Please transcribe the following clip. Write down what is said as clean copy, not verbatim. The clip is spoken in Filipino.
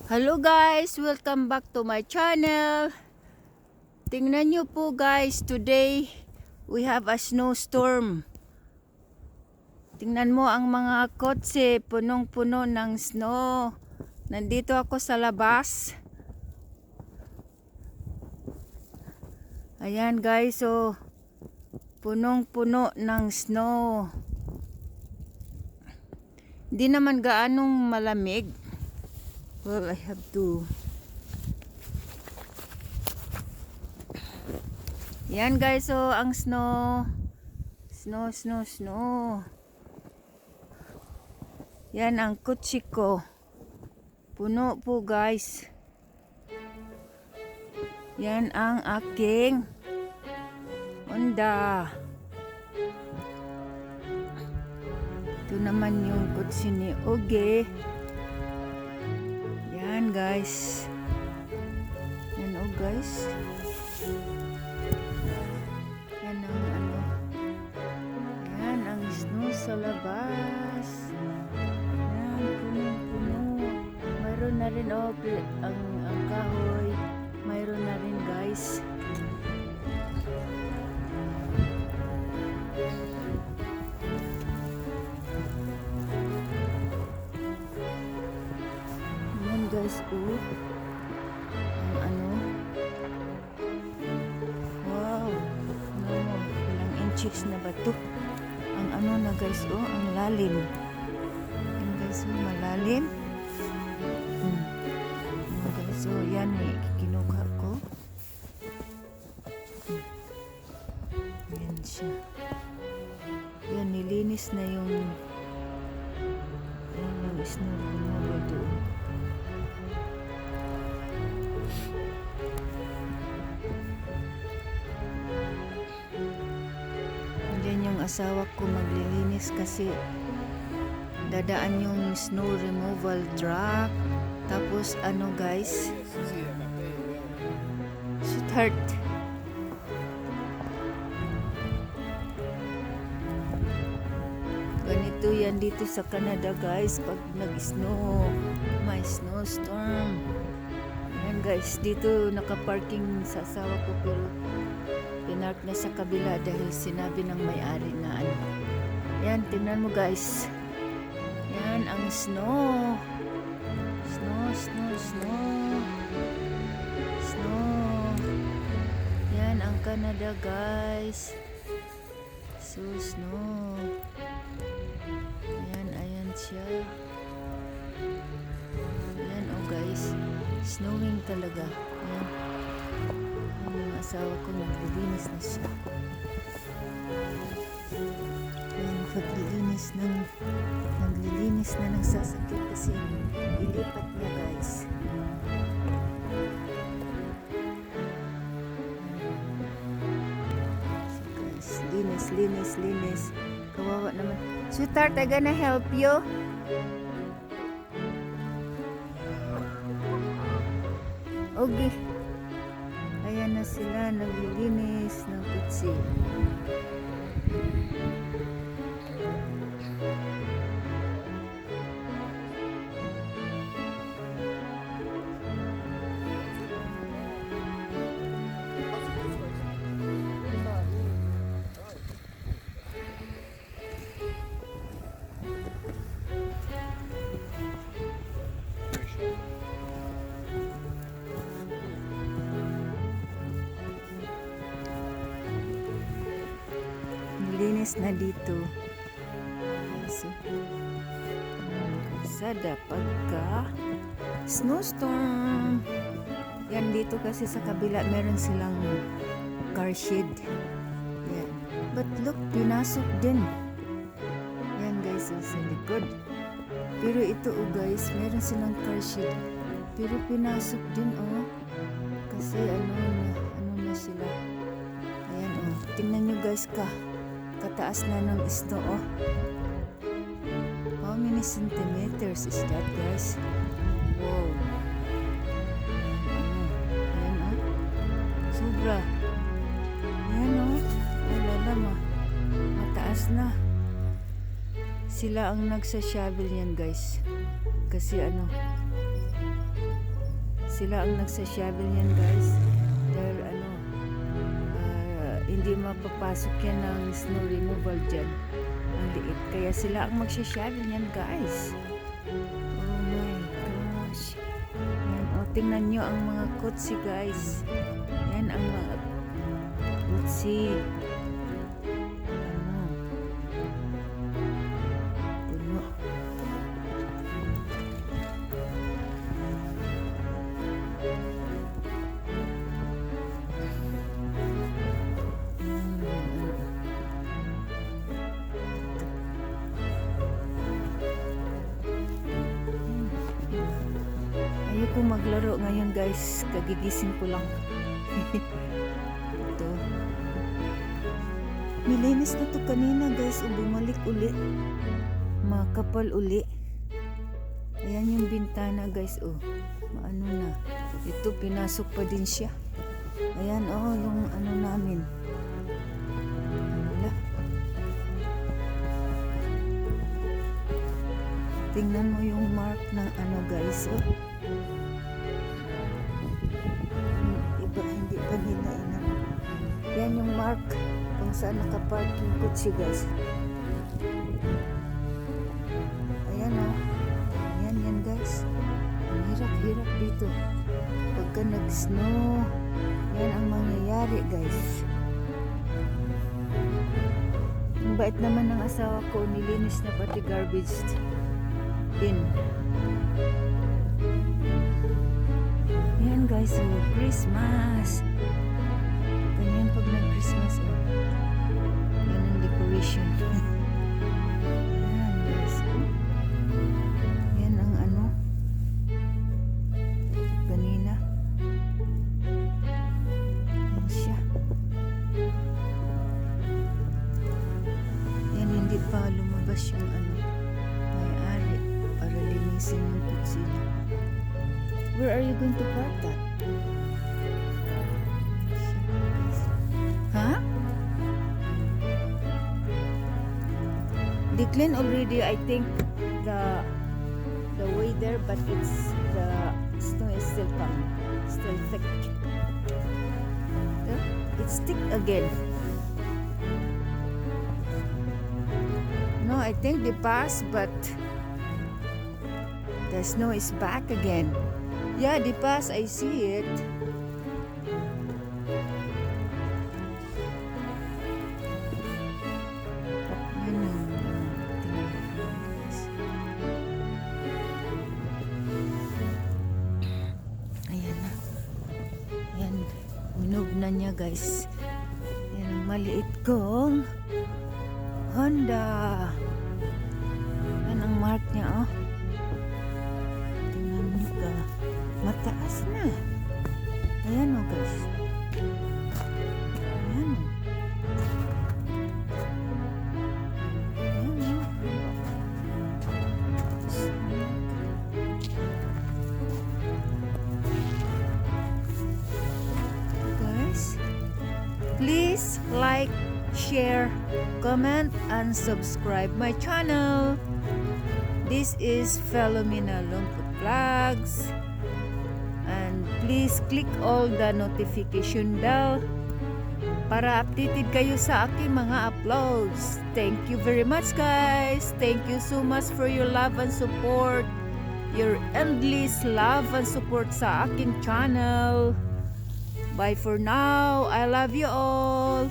Hello guys, welcome back to my channel. Tingnan nyo po guys, today we have a snowstorm. Tingnan mo ang mga kotse, punong-puno ng snow. Nandito ako sa labas. Ayan guys, so punong-puno ng snow. Hindi naman gaanong malamig. Well, I have to. Yan guys, so ang snow. Snow. Yan ang kutsi ko. Puno po guys. Yan ang aking Honda. Ito naman yung kutsi ni Oge. Yan guys. Yan oh guys. Yan ang ano. Yan ang snow sa labas. Yan, puno-puno. Mayroon na rin oh, ang kahoy. Mayroon na rin guys. Guys, oh, ang ano, wow, ilang inches na ba ito? Ang ano na guys, oh, ang lalim. Yan guys, oh, malalim. Guys, oh, yan, kinuha ko. Yan siya. Yan, nilinis na yung snow removal doon. Yung asawa ko maglilinis kasi dadaan yung snow removal truck. Tapos ano guys, sweetheart, ganito yan dito sa Canada guys pag nag-snow, may snowstorm. Yan guys, dito nakaparking sa asawa ko pero pinark na sa kabila dahil sinabi ng may-ari na ano. Yan, tingnan mo guys. Yan ang snow. Snow. Yan ang Canada guys. So snow. Ayan siya. Yan oh guys. Snowing talaga. Yan. Yung asawa ko naglilinis na siya. Naglilinis na ng sasakit kasi ilipat niya guys. So guys, linis. Kawawa naman. Sweetheart, I'm gonna help you. Okay. Ayan na sila, naglilinis ng kutsi. Linis na dito. So, kalsada pagka snowstorm. Yan dito kasi sa kabila meron silang car shed. Yan. But look, pinasok din. Yan guys, sa likod. Pero ito oh guys, meron silang car shed. Pero pinasok din oh. Kasi ano na sila. Ayan oh. Tingnan nyo guys kataas na ng snow oh. How many centimeters is that guys? Wow. Ayan oh. Sobra. Ayan oh. Wala mataas na. Sila ang nagsa-shovel yan guys. Kasi ano, Sila ang nagsashovel yan guys. Dahil hindi mapapasok yan ng snow removal dyan. Ang liit. Kaya sila ang magsashovel yan guys. Oh my gosh. Yan, tingnan nyo ang mga kutsi guys. Yan ang mga kutsi. Puno. Ayoko maglaro ngayon guys, kagigising ko lang. Ito. Nilinis na to kanina guys, bumalik uli. Makapal uli. Ayan yung bintana guys, maano na. Ito, pinasok pa din siya. Ayan, yung namin. Wala. Tingnan mo yung mark ng guys, hindi pa nila yan yung mark kung saan nakapark yung kutsi guys. Ayan yan guys. Ang hirap dito pagka nag-snow. Yan ang mangyayari guys. Ang bait naman ng asawa ko, nilinis na pati garbage bin. Yan guys, Christmas. Ganyan pag nag-Christmas. Yan ang decoration. Yan guys. Yan ang kanina. Yan siya. Yan, hindi pa lumabas yung may-ari para linisin yung kutsila. Where are you going to park that? Huh? They clean already, I think, the way there, but it's the snow is still coming, still thick. It's thick again. No, I think they passed, but the snow is back again. Yeah, they pass. I see it. Ayan na. Ayan. Minog na niya guys. Ayan ang maliit kong Honda. Ayan ang mark niya mataas na. Ayan guys. Ayan guys, please like, share, comment, and subscribe my channel. This is Filomena Lompot Vlogs. And please click all the notification bell para updated kayo sa aking mga uploads. Thank you very much guys. Thank you so much for your love and support. Your endless love and support sa aking channel. Bye for now. I love you all.